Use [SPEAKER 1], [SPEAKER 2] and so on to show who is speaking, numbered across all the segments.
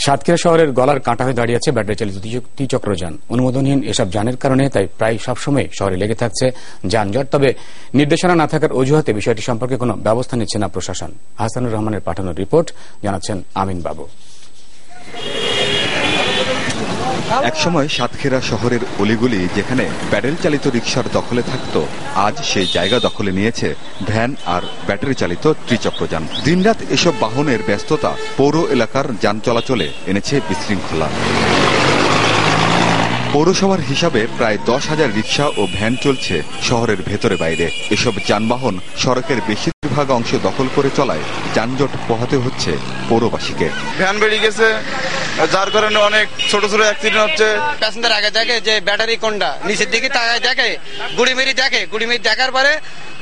[SPEAKER 1] সাতক্ষীরা শহরের গলার কাঁটা হয়ে দাঁড়িয়েছে ব্যাটারি চালিত ত্রিচক্রযান। অনুমোদনহীন এসব যানের কারণে তাই প্রায় সবসময় শহরে লেগে থাকছে যানজট। তবে নির্দেশনা না থাকার অজুহাতে বিষয়টি সম্পর্কে কোনো ব্যবস্থা নিচ্ছে না প্রশাসন। হাসানুর রহমানের পাঠানো রিপোর্ট, জানাচ্ছেন আমিন বাবু।
[SPEAKER 2] একসময় সাতক্ষীরা শহরের অলিগুলি যেখানে প্যাডেল চালিত রিকশার দখলে থাকত, আজ সেই জায়গা দখলে নিয়েছে ভ্যান আর ব্যাটারি চালিত ত্রিচক্রযান। দিনরাত এসব বাহনের ব্যস্ততা পৌর এলাকার যান চলাচলে এনেছে বিশৃঙ্খলা। পৌরসভার হিসাবে প্রায় 10,000 রিকশা ও ভ্যান চলছে শহরের ভেতরে বাইরে। এসব যানবাহন সড়কের বেশিরভাগ অংশ দখল করে চলায় যানজট পোহাতে হচ্ছে পৌরবাসীকে।
[SPEAKER 3] ভ্যান বেড়ে গেছে, যার কারণে অনেক ছোট ছোট অ্যাক্সিডেন্ট হচ্ছে।
[SPEAKER 4] প্যাসেঞ্জার আগে দেখে যে ব্যাটারি কোনটা, নিচের দিকে তাকায় দেখে, গুড়িমেরি দেখার পরে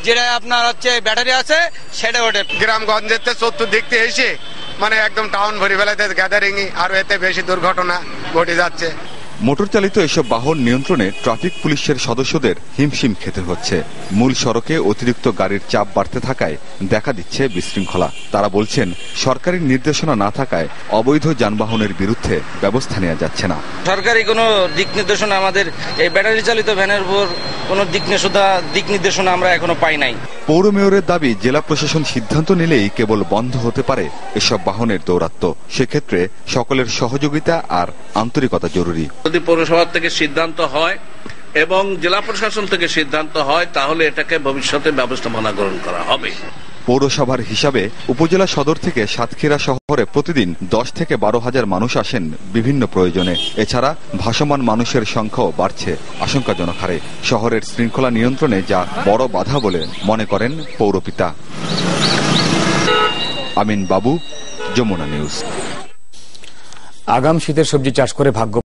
[SPEAKER 4] যেটা আপনার হচ্ছে ব্যাটারি আছে সেটা ওঠে।
[SPEAKER 3] গ্রামগঞ্জের চতুর্দিক থেকে এসে মানে একদম টাউন ভরি ফেলাতে গ্যাদারিং আর এতে বেশি দুর্ঘটনা ঘটে যাচ্ছে।
[SPEAKER 2] মোটর চালিত এসব বাহন নিয়ন্ত্রণে ট্রাফিক পুলিশের সদস্যদের হিমশিম খেতে হচ্ছে। মূল সড়কে অতিরিক্ত গাড়ির চাপ বাড়তে থাকায় দেখা দিচ্ছে বিশৃঙ্খলা। তারা বলছেন, সরকারি নির্দেশনা না থাকায় অবৈধ যানবাহনের বিরুদ্ধে ব্যবস্থা নেওয়া যাচ্ছে না।
[SPEAKER 4] সরকারি কোনো দিক নির্দেশনা আমাদের এই ব্যাটারি চালিত ভ্যানের উপর কোনো দিক নির্দেশনা আমরা এখনো পাই নাই।
[SPEAKER 2] পৌর মেয়রের দাবি, জেলা প্রশাসন সিদ্ধান্ত নিলেই কেবল বন্ধ হতে পারে এসব বাহনের দৌরাত্ম্য। সেক্ষেত্রে সকলের সহযোগিতা আর আন্তরিকতা জরুরি।
[SPEAKER 5] যদি পৌরসভা থেকে সিদ্ধান্ত হয় এবং জেলা প্রশাসন থেকে সিদ্ধান্ত হয়, তাহলে এটাকে ভবিষ্যতে ব্যবস্থাপনা গ্রহণ করা হবে।
[SPEAKER 2] পৌরসভার হিসাবে উপজেলা সদর থেকে সাতক্ষীরা শহরে প্রতিদিন 10 থেকে 12,000 মানুষ আসেন বিভিন্ন প্রয়োজনে। এছাড়া ভাসমান মানুষের সংখ্যাও বাড়ছে আশঙ্কাজনক হারে। শহরের শৃঙ্খলা নিয়ন্ত্রণে যা বড় বাধা বলে মনে করেন পৌরপিতা। আমিন বাবু, যমুনা নিউজ।
[SPEAKER 1] আগাম শীতের সবজি চাষ করে ভাগ্য